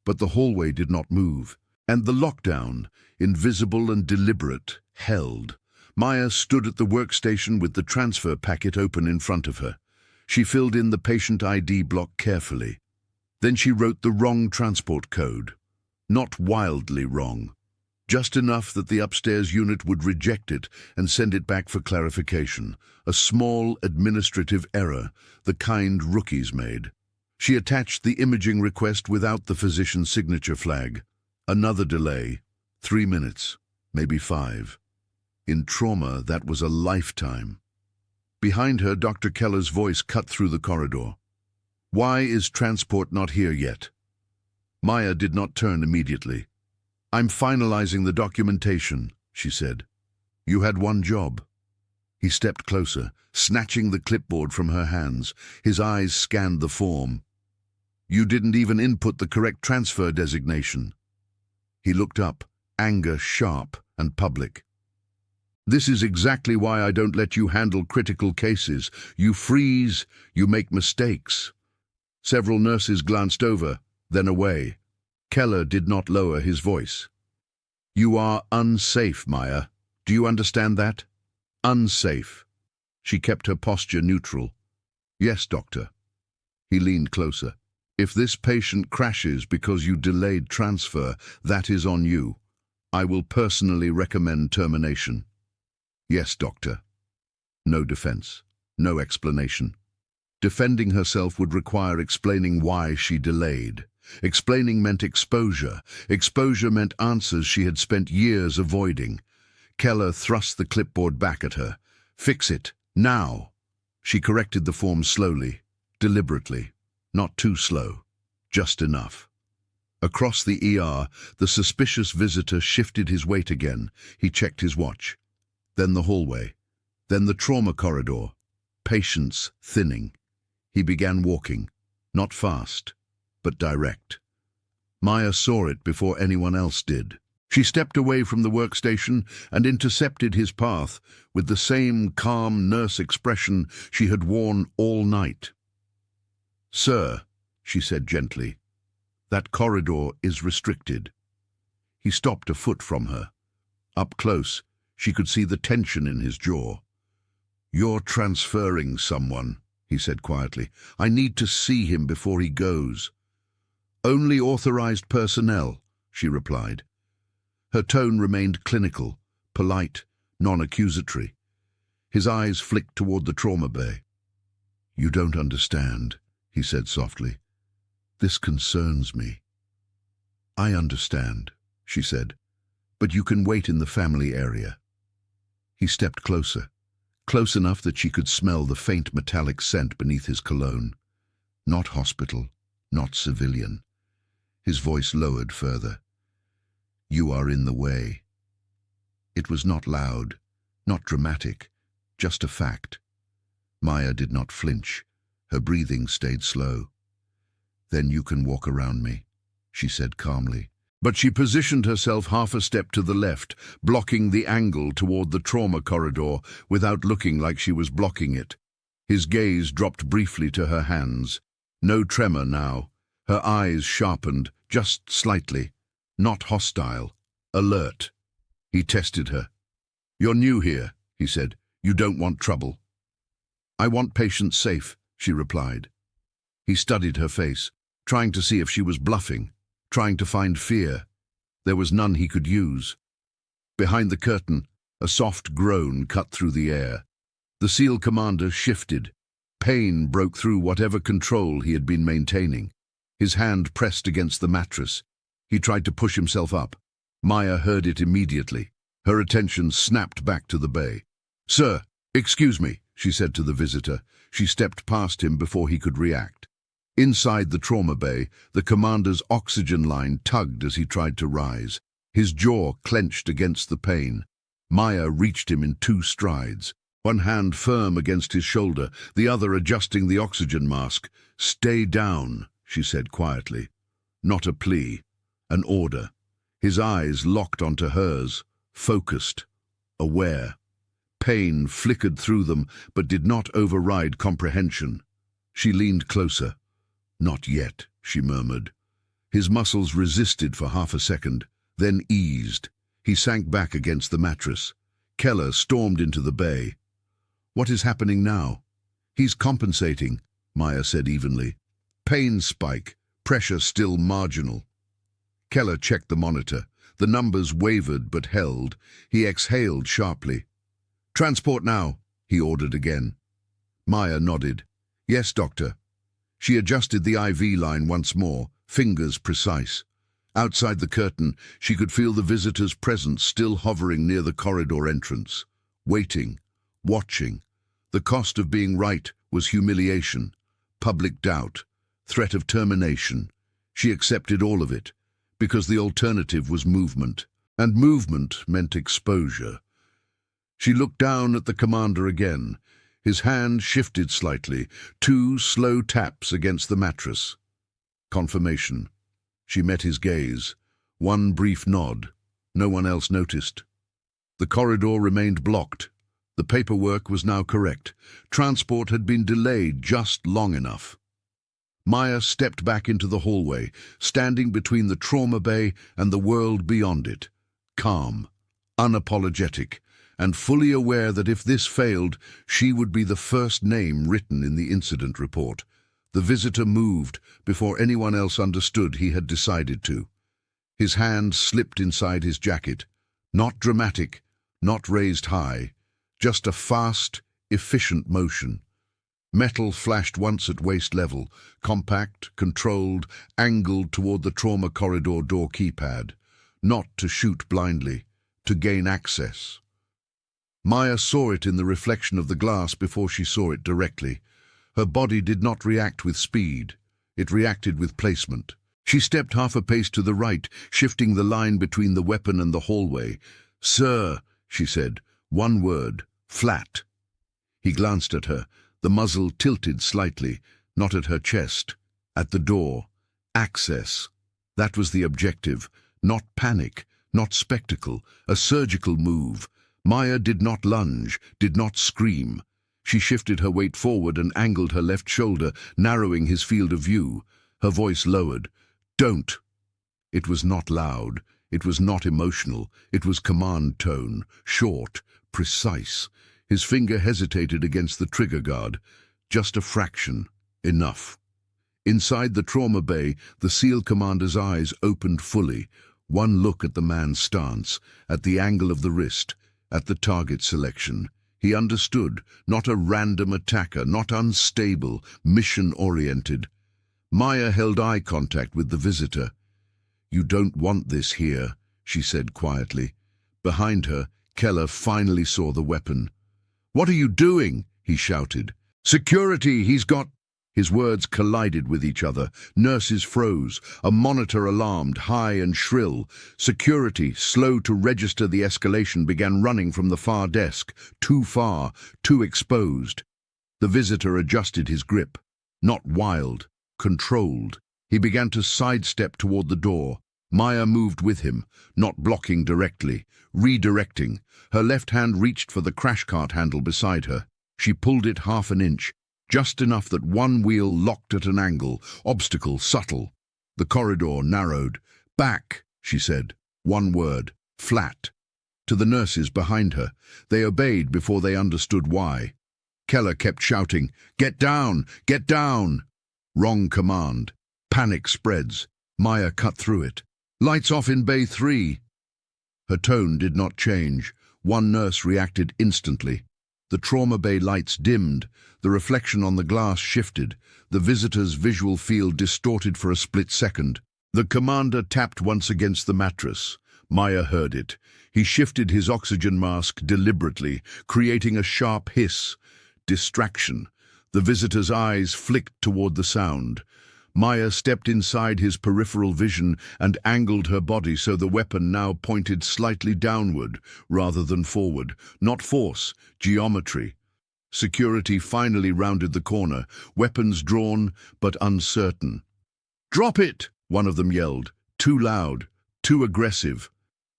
But the hallway did not move, and the lockdown, invisible and deliberate, held. Maya stood at the workstation with the transfer packet open in front of her. She filled in the patient ID block carefully. Then she wrote the wrong transport code. Not wildly wrong. Just enough that the upstairs unit would reject it and send it back for clarification. A small administrative error, the kind rookies made. She attached the imaging request without the physician's signature flag. Another delay. 3 minutes, maybe 5. In trauma, that was a lifetime. Behind her, Dr. Keller's voice cut through the corridor. "Why is transport not here yet?" Maya did not turn immediately. "I'm finalizing the documentation," she said. "You had one job." He stepped closer, snatching the clipboard from her hands. His eyes scanned the form. "You didn't even input the correct transfer designation." He looked up, anger sharp and public. "This is exactly why I don't let you handle critical cases. You freeze, you make mistakes." Several nurses glanced over, then away. Keller did not lower his voice. "You are unsafe, Maya. Do you understand that? Unsafe." She kept her posture neutral. "Yes, doctor." He leaned closer. "If this patient crashes because you delayed transfer, that is on you. I will personally recommend termination." "Yes, doctor." No defense, no explanation. Defending herself would require explaining why she delayed. Explaining meant exposure. Exposure meant answers she had spent years avoiding. Keller thrust the clipboard back at her. "Fix it, now." She corrected the form slowly, deliberately. Not too slow, just enough. Across the ER, the suspicious visitor shifted his weight again. He checked his watch. Then the hallway. Then the trauma corridor. Patience thinning. He began walking, not fast, but direct. Maya saw it before anyone else did. She stepped away from the workstation and intercepted his path with the same calm nurse expression she had worn all night. "Sir," she said gently, "that corridor is restricted." He stopped a foot from her. Up close, she could see the tension in his jaw. "You're transferring someone," he said quietly. "I need to see him before he goes." "Only authorized personnel," she replied. Her tone remained clinical, polite, non-accusatory. His eyes flicked toward the trauma bay. "You don't understand," he said softly. "This concerns me." "I understand," she said, "but you can wait in the family area." He stepped closer, close enough that she could smell the faint metallic scent beneath his cologne. Not hospital, not civilian. His voice lowered further. "You are in the way." It was not loud, not dramatic, just a fact. Maya did not flinch. Her breathing stayed slow. "Then you can walk around me," she said calmly. But she positioned herself half a step to the left, blocking the angle toward the trauma corridor without looking like she was blocking it. His gaze dropped briefly to her hands. No tremor now. Her eyes sharpened, just slightly. Not hostile. Alert. He tested her. "You're new here," he said. "You don't want trouble." "I want patients safe," she replied. He studied her face, trying to see if she was bluffing, trying to find fear. There was none he could use. Behind the curtain, a soft groan cut through the air. The SEAL commander shifted. Pain broke through whatever control he had been maintaining. His hand pressed against the mattress. He tried to push himself up. Maya heard it immediately. Her attention snapped back to the bay. "Sir," "Excuse me," she said to the visitor. She stepped past him before he could react. Inside the trauma bay, the commander's oxygen line tugged as he tried to rise. His jaw clenched against the pain. Maya reached him in 2 strides, one hand firm against his shoulder, the other adjusting the oxygen mask. "Stay down," she said quietly. Not a plea, an order. His eyes locked onto hers, focused, aware. Pain flickered through them, but did not override comprehension. She leaned closer. "Not yet," she murmured. His muscles resisted for half a second, then eased. He sank back against the mattress. Keller stormed into the bay. "What is happening now?" "He's compensating," Maya said evenly. "Pain spike, pressure still marginal." Keller checked the monitor. The numbers wavered but held. He exhaled sharply. "Transport now," he ordered again. Maya nodded. "Yes, doctor." She adjusted the IV line once more, fingers precise. Outside the curtain, she could feel the visitor's presence still hovering near the corridor entrance. Waiting, watching. The cost of being right was humiliation, public doubt, threat of termination. She accepted all of it, because the alternative was movement, and movement meant exposure. She looked down at the commander again. His hand shifted slightly, 2 slow taps against the mattress. Confirmation. She met his gaze. One brief nod. No one else noticed. The corridor remained blocked. The paperwork was now correct. Transport had been delayed just long enough. Maya stepped back into the hallway, standing between the trauma bay and the world beyond it. Calm, unapologetic, and fully aware that if this failed, she would be the first name written in the incident report. The visitor moved before anyone else understood he had decided to. His hand slipped inside his jacket. Not dramatic, not raised high, just a fast, efficient motion. Metal flashed once at waist level, compact, controlled, angled toward the trauma corridor door keypad. Not to shoot blindly, to gain access. Maya saw it in the reflection of the glass before she saw it directly. Her body did not react with speed. It reacted with placement. She stepped half a pace to the right, shifting the line between the weapon and the hallway. "Sir," she said, one word, "flat." He glanced at her, the muzzle tilted slightly, not at her chest, at the door. Access. That was the objective. Not panic, not spectacle, a surgical move. Maya did not lunge, did not scream. She shifted her weight forward and angled her left shoulder, narrowing his field of view. Her voice lowered. "Don't." It was not loud. It was not emotional. It was command tone, short, precise. His finger hesitated against the trigger guard. Just a fraction. Enough. Inside the trauma bay, the SEAL commander's eyes opened fully. One look at the man's stance, at the angle of the wrist, at the target selection. He understood, not a random attacker, not unstable, mission-oriented. Maya held eye contact with the visitor. "You don't want this here," she said quietly. Behind her, Keller finally saw the weapon. "What are you doing?" he shouted. "Security, he's got—" His words collided with each other. Nurses froze, a monitor alarmed, high and shrill. Security, slow to register the escalation, began running from the far desk. Too far, too exposed. The visitor adjusted his grip. Not wild, controlled. He began to sidestep toward the door. Maya moved with him, not blocking directly, redirecting. Her left hand reached for the crash cart handle beside her. She pulled it half an inch, just enough that one wheel locked at an angle, obstacle subtle. The corridor narrowed. "Back," she said. One word. Flat. To the nurses behind her. They obeyed before they understood why. Keller kept shouting, "Get down! Get down!" Wrong command. Panic spreads. Maya cut through it. "Lights off in Bay 3. Her tone did not change. One nurse reacted instantly. The trauma bay lights dimmed. The reflection on the glass shifted. The visitor's visual field distorted for a split second. The commander tapped once against the mattress. Maya heard it. He shifted his oxygen mask deliberately, creating a sharp hiss. Distraction. The visitor's eyes flicked toward the sound. Maya stepped inside his peripheral vision and angled her body so the weapon now pointed slightly downward rather than forward. Not force, geometry. Security finally rounded the corner, weapons drawn but uncertain. "Drop it!" one of them yelled. Too loud, too aggressive.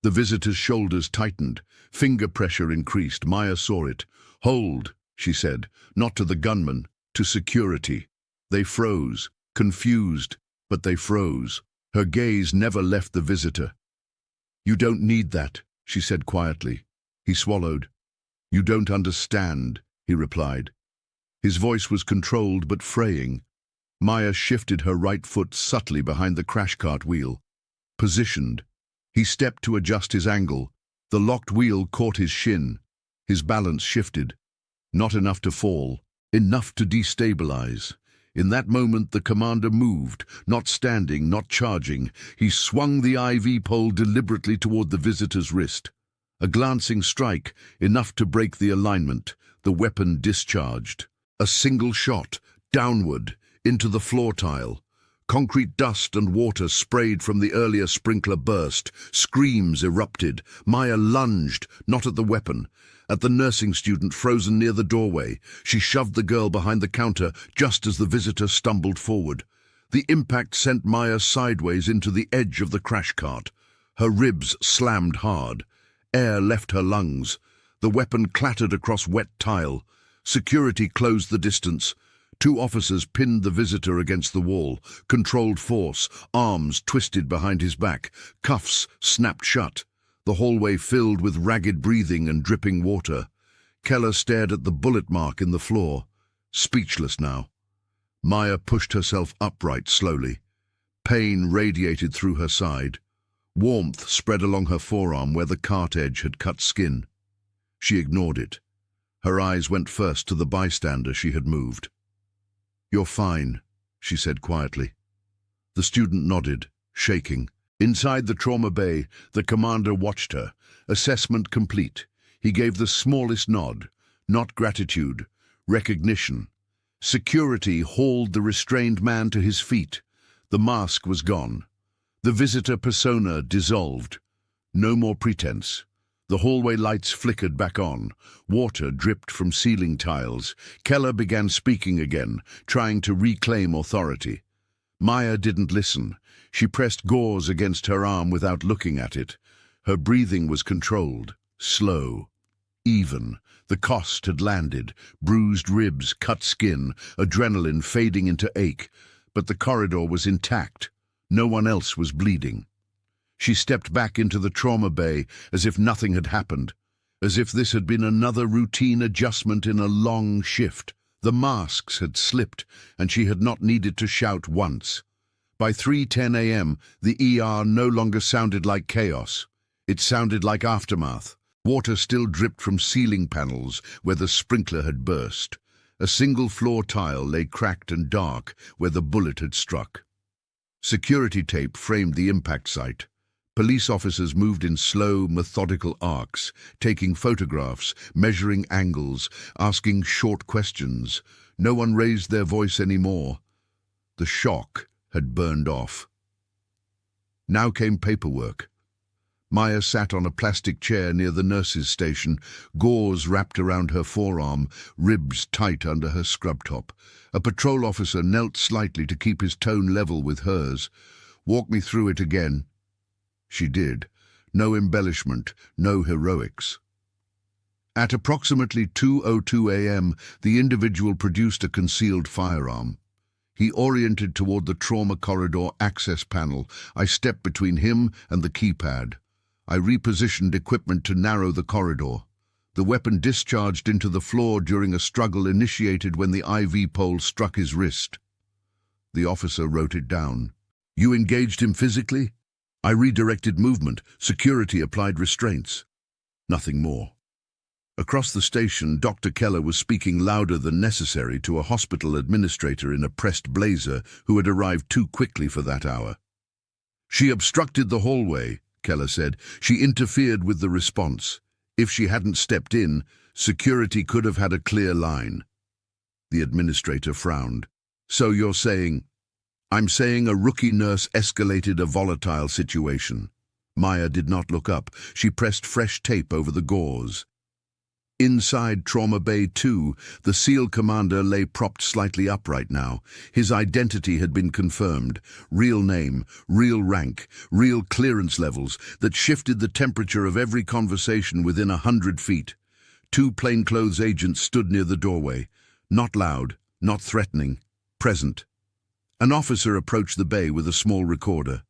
The visitor's shoulders tightened. Finger pressure increased. Maya saw it. "Hold," she said, not to the gunman, to security. They froze, confused, but they froze. Her gaze never left the visitor. "You don't need that," she said quietly. He swallowed. "You don't understand," he replied. His voice was controlled but fraying. Maya shifted her right foot subtly behind the crash cart wheel. Positioned. He stepped to adjust his angle. The locked wheel caught his shin. His balance shifted. Not enough to fall, enough to destabilize. In that moment the commander moved, not standing, not charging. He swung the IV pole deliberately toward the visitor's wrist. A glancing strike, enough to break the alignment. The weapon discharged. A single shot, downward, into the floor tile. Concrete dust and water sprayed from the earlier sprinkler burst. Screams erupted. Maya lunged, not at the weapon, at the nursing student frozen near the doorway. She shoved the girl behind the counter just as the visitor stumbled forward. The impact sent Maya sideways into the edge of the crash cart. Her ribs slammed hard. Air left her lungs. The weapon clattered across wet tile. Security closed the distance. Two officers pinned the visitor against the wall. Controlled force, arms twisted behind his back. Cuffs snapped shut. The hallway filled with ragged breathing and dripping water. Keller stared at the bullet mark in the floor, speechless now. Maya pushed herself upright slowly. Pain radiated through her side. Warmth spread along her forearm where the cart edge had cut skin. She ignored it. Her eyes went first to the bystander she had moved. "You're fine," she said quietly. The student nodded, shaking. Inside the trauma bay, the commander watched her. Assessment complete. He gave the smallest nod. Not gratitude, recognition. Security hauled the restrained man to his feet. The mask was gone. The visitor persona dissolved. No more pretense. The hallway lights flickered back on. Water dripped from ceiling tiles. Keller began speaking again, trying to reclaim authority. Maya didn't listen. She pressed gauze against her arm without looking at it. Her breathing was controlled, slow, even. The cost had landed. Bruised ribs, cut skin, adrenaline fading into ache. But the corridor was intact. No one else was bleeding. She stepped back into the trauma bay as if nothing had happened, as if this had been another routine adjustment in a long shift. The masks had slipped, and she had not needed to shout once. By 3:10 a.m., the ER no longer sounded like chaos. It sounded like aftermath. Water still dripped from ceiling panels where the sprinkler had burst. A single floor tile lay cracked and dark where the bullet had struck. Security tape framed the impact site. Police officers moved in slow, methodical arcs, taking photographs, measuring angles, asking short questions. No one raised their voice anymore. The shock had burned off. Now came paperwork. Maya sat on a plastic chair near the nurse's station, gauze wrapped around her forearm, ribs tight under her scrub top. A patrol officer knelt slightly to keep his tone level with hers. "Walk me through it again." She did. No embellishment, no heroics. At approximately 2:02 a.m., the individual produced a concealed firearm. He oriented toward the trauma corridor access panel. I stepped between him and the keypad. I repositioned equipment to narrow the corridor. The weapon discharged into the floor during a struggle initiated when the IV pole struck his wrist. The officer wrote it down. "You engaged him physically?" "I redirected movement. Security applied restraints." Nothing more. Across the station, Dr. Keller was speaking louder than necessary to a hospital administrator in a pressed blazer who had arrived too quickly for that hour. "She obstructed the hallway," Keller said. She interfered with the response. If she hadn't stepped in, security could have had a clear line. The administrator frowned. So you're saying... I'm saying a rookie nurse escalated a volatile situation. Maya did not look up. She pressed fresh tape over the gauze. Inside Trauma Bay 2, the SEAL commander lay propped slightly upright now. His identity had been confirmed. Real name, real rank, real clearance levels that shifted the temperature of every conversation within 100 feet. 2 plainclothes agents stood near the doorway. Not loud, not threatening, present. An officer approached the bay with a small recorder.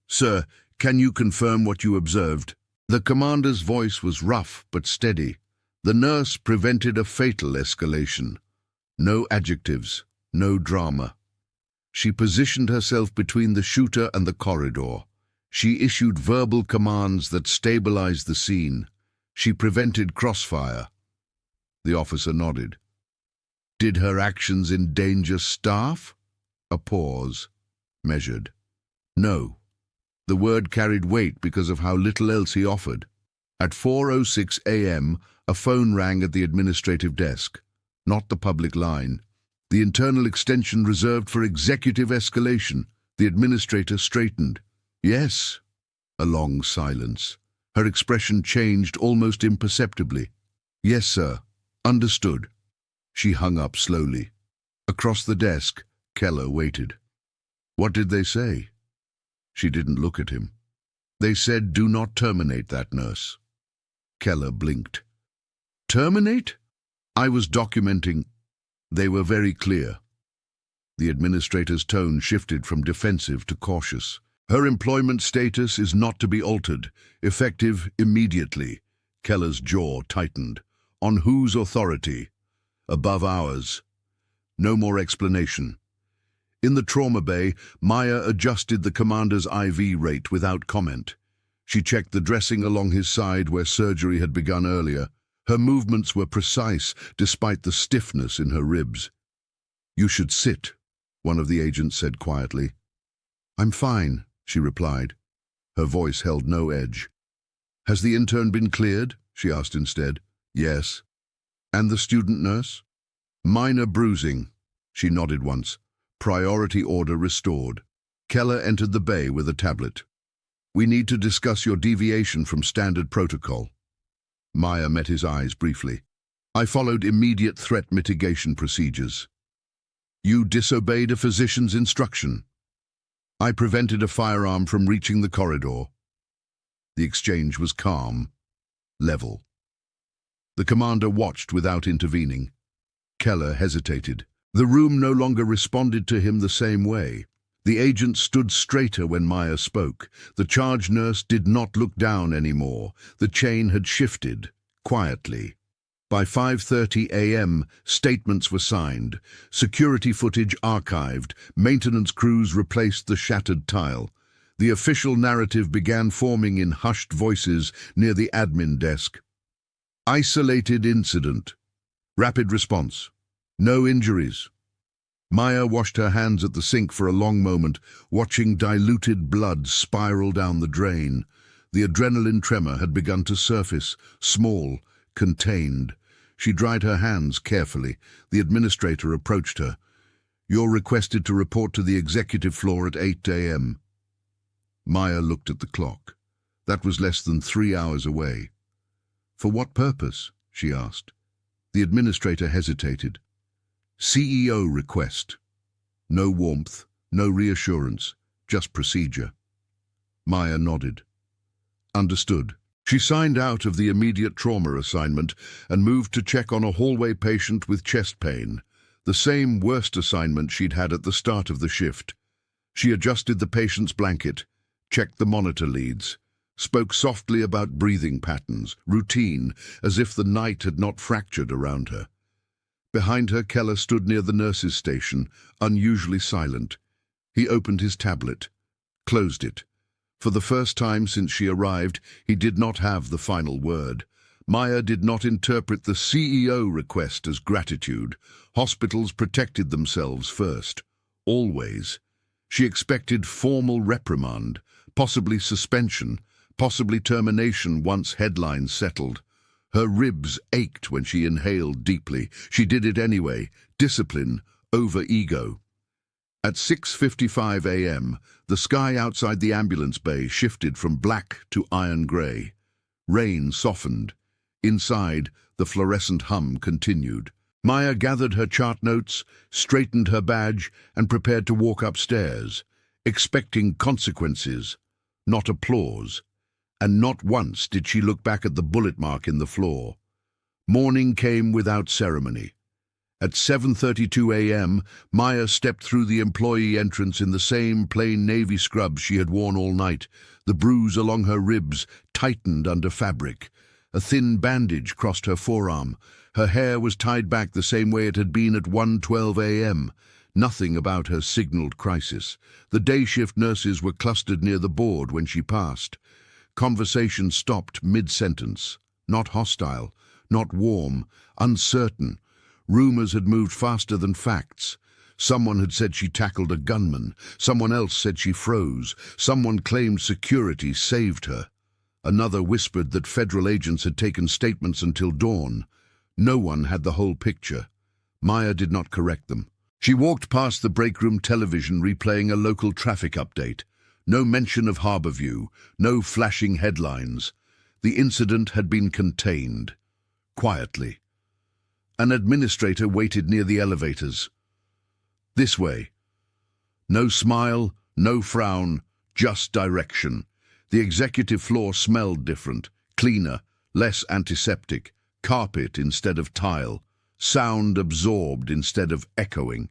"Sir, can you confirm what you observed?" The commander's voice was rough but steady. The nurse prevented a fatal escalation. No adjectives, no drama. She positioned herself between the shooter and the corridor. She issued verbal commands that stabilized the scene. She prevented crossfire. The officer nodded. Did her actions endanger staff? A pause. Measured. No. The word carried weight because of how little else he offered. At 4:06 a.m., a phone rang at the administrative desk. Not the public line. The internal extension reserved for executive escalation. The administrator straightened. Yes. A long silence. Her expression changed almost imperceptibly. Yes, sir. Understood. She hung up slowly. Across the desk, Keller waited. What did they say? She didn't look at him. They said, do not terminate that nurse. Keller blinked. Terminate? I was documenting. They were very clear. The administrator's tone shifted from defensive to cautious. Her employment status is not to be altered, effective immediately. Keller's jaw tightened. On whose authority? Above ours. No more explanation. In the trauma bay, Maya adjusted the commander's IV rate without comment. She checked the dressing along his side where surgery had begun earlier. Her movements were precise, despite the stiffness in her ribs. You should sit, one of the agents said quietly. I'm fine, she replied. Her voice held no edge. Has the intern been cleared? She asked instead. Yes. And the student nurse? Minor bruising. She nodded once. Priority order restored. Keller entered the bay with a tablet. We need to discuss your deviation from standard protocol. Maya met his eyes briefly. I followed immediate threat mitigation procedures. You disobeyed a physician's instruction. I prevented a firearm from reaching the corridor. The exchange was calm, level. The commander watched without intervening. Keller hesitated. The room no longer responded to him the same way. The agent stood straighter when Maya spoke. The charge nurse did not look down anymore. The chain had shifted, quietly. By 5:30 a.m., statements were signed. Security footage archived. Maintenance crews replaced the shattered tile. The official narrative began forming in hushed voices near the admin desk. Isolated incident. Rapid response. No injuries. Maya washed her hands at the sink for a long moment, watching diluted blood spiral down the drain. The adrenaline tremor had begun to surface, small, contained. She dried her hands carefully. The administrator approached her. You're requested to report to the executive floor at 8 a.m. Maya looked at the clock. That was less than 3 hours away. For what purpose? She asked. The administrator hesitated. CEO request. No warmth, no reassurance, just procedure. Maya nodded. Understood. She signed out of the immediate trauma assignment and moved to check on a hallway patient with chest pain, the same worst assignment she'd had at the start of the shift. She adjusted the patient's blanket, checked the monitor leads, spoke softly about breathing patterns, routine, as if the night had not fractured around her. Behind her, Keller stood near the nurse's station, unusually silent. He opened his tablet, closed it. For the first time since she arrived, he did not have the final word. Maya did not interpret the CEO request as gratitude. Hospitals protected themselves first. Always. She expected formal reprimand, possibly suspension, possibly termination once headlines settled. Her ribs ached when she inhaled deeply. She did it anyway. Discipline over ego. At 6:55 a.m., the sky outside the ambulance bay shifted from black to iron grey. Rain softened. Inside, the fluorescent hum continued. Maya gathered her chart notes, straightened her badge, and prepared to walk upstairs, expecting consequences, not applause. And not once did she look back at the bullet mark in the floor. Morning came without ceremony. At 7:32 a.m., Maya stepped through the employee entrance in the same plain navy scrubs she had worn all night. The bruise along her ribs tightened under fabric. A thin bandage crossed her forearm. Her hair was tied back the same way it had been at 1:12 a.m. Nothing about her signaled crisis. The day shift nurses were clustered near the board when she passed. Conversation stopped mid-sentence. Not hostile, not warm, uncertain. Rumors had moved faster than facts. Someone had said she tackled a gunman. Someone else said she froze. Someone claimed security saved her. Another whispered that federal agents had taken statements until dawn. No one had the whole picture. Maya did not correct them. She walked past the break-room television replaying a local traffic update. No mention of Harborview, no flashing headlines. The incident had been contained. Quietly. An administrator waited near the elevators. This way. No smile, no frown, just direction. The executive floor smelled different, cleaner, less antiseptic, carpet instead of tile, sound absorbed instead of echoing.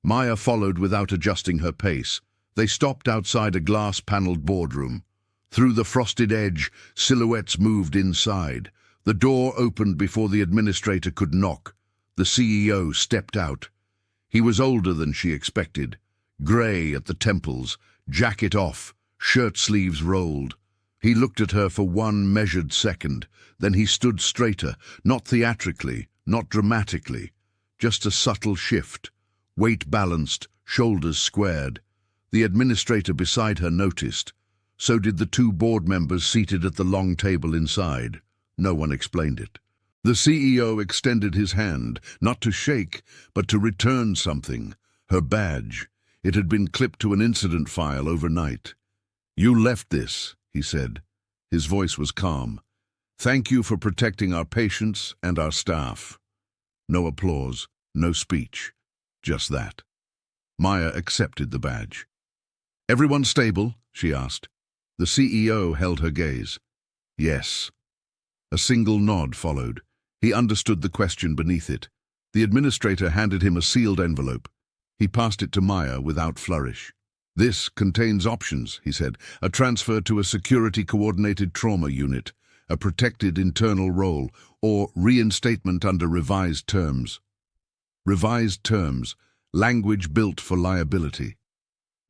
Maya followed without adjusting her pace. They stopped outside a glass-paneled boardroom. Through the frosted edge, silhouettes moved inside. The door opened before the administrator could knock. The CEO stepped out. He was older than she expected. Grey at the temples, jacket off, shirt sleeves rolled. He looked at her for one measured second. Then he stood straighter, not theatrically, not dramatically. Just a subtle shift. Weight balanced, shoulders squared. The administrator beside her noticed. So did the two board members seated at the long table inside. No one explained it. The CEO extended his hand, not to shake, but to return something. Her badge. It had been clipped to an incident file overnight. "You left this," he said. His voice was calm. "Thank you for protecting our patients and our staff." No applause, no speech. Just that. Maya accepted the badge. "Everyone stable?" she asked. The CEO held her gaze. "Yes." A single nod followed. He understood the question beneath it. The administrator handed him a sealed envelope. He passed it to Maya without flourish. "This contains options," he said. "A transfer to a security-coordinated trauma unit, a protected internal role, or reinstatement under revised terms." Revised terms, language built for liability.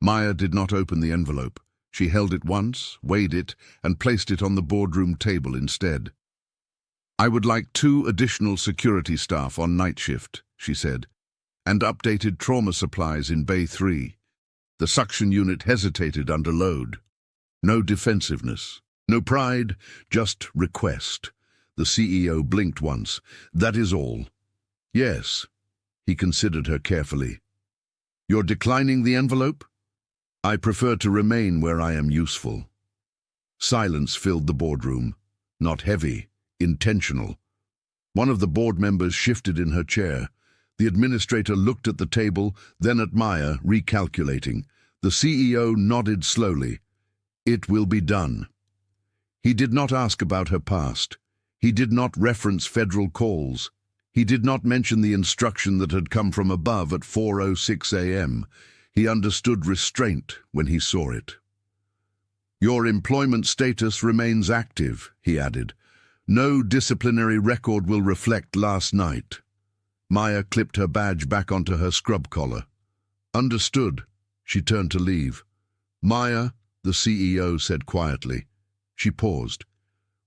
Maya did not open the envelope. She held it once, weighed it, and placed it on the boardroom table instead. "I would like 2 additional security staff on night shift," she said, "and updated trauma supplies in Bay 3. The suction unit hesitated under load. No defensiveness, no pride, just request. The CEO blinked once. "That is all." "Yes." He considered her carefully. "You're declining the envelope?" "I prefer to remain where I am useful." Silence filled the boardroom. Not heavy, intentional. One of the board members shifted in her chair. The administrator looked at the table, then at Maya, recalculating. The CEO nodded slowly. "It will be done." He did not ask about her past. He did not reference federal calls. He did not mention the instruction that had come from above at 4:06 a.m. He understood restraint when he saw it. "Your employment status remains active," he added. "No disciplinary record will reflect last night." Maya clipped her badge back onto her scrub collar. "Understood." She turned to leave. "Maya," the CEO said quietly. She paused.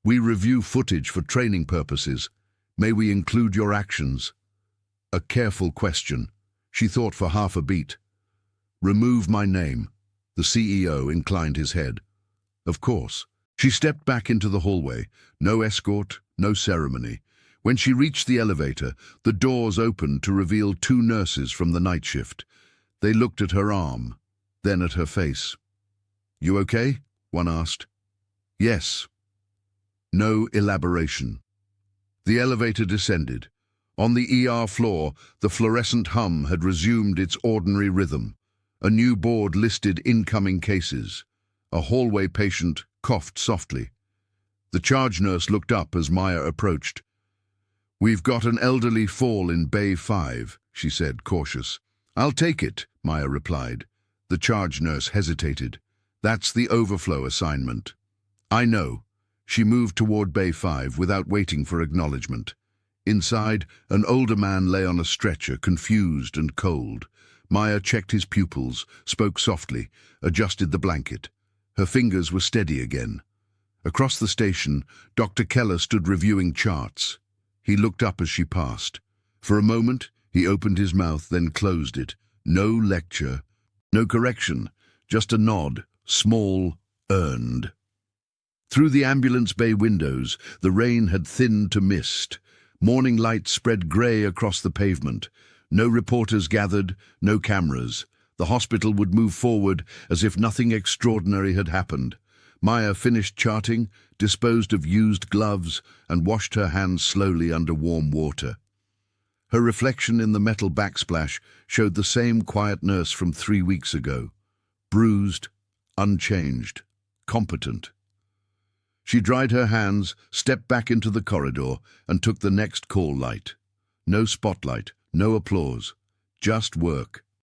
"We review footage for training purposes. May we include your actions?" A careful question. She thought for half a beat. "Remove my name." The CEO inclined his head. "Of course." She stepped back into the hallway. No escort, no ceremony. When she reached the elevator, the doors opened to reveal two nurses from the night shift. They looked at her arm, then at her face. "You okay?" one asked. "Yes." No elaboration. The elevator descended. On the ER floor, the fluorescent hum had resumed its ordinary rhythm. A new board listed incoming cases. A hallway patient coughed softly. The charge nurse looked up as Maya approached. "We've got an elderly fall in Bay 5, she said, cautious. "I'll take it," Maya replied. The charge nurse hesitated. "That's the overflow assignment." "I know." She moved toward Bay 5 without waiting for acknowledgement. Inside, an older man lay on a stretcher, confused and cold. Maya checked his pupils, spoke softly, adjusted the blanket. Her fingers were steady again. Across the station, Dr. Keller stood reviewing charts. He looked up as she passed. For a moment, he opened his mouth, then closed it. No lecture, no correction, just a nod, small, earned. Through the ambulance bay windows, the rain had thinned to mist. Morning light spread grey across the pavement. No reporters gathered, no cameras. The hospital would move forward as if nothing extraordinary had happened. Maya finished charting, disposed of used gloves, and washed her hands slowly under warm water. Her reflection in the metal backsplash showed the same quiet nurse from 3 weeks ago. Bruised, unchanged, competent. She dried her hands, stepped back into the corridor, and took the next call light. No spotlight, no applause, just work.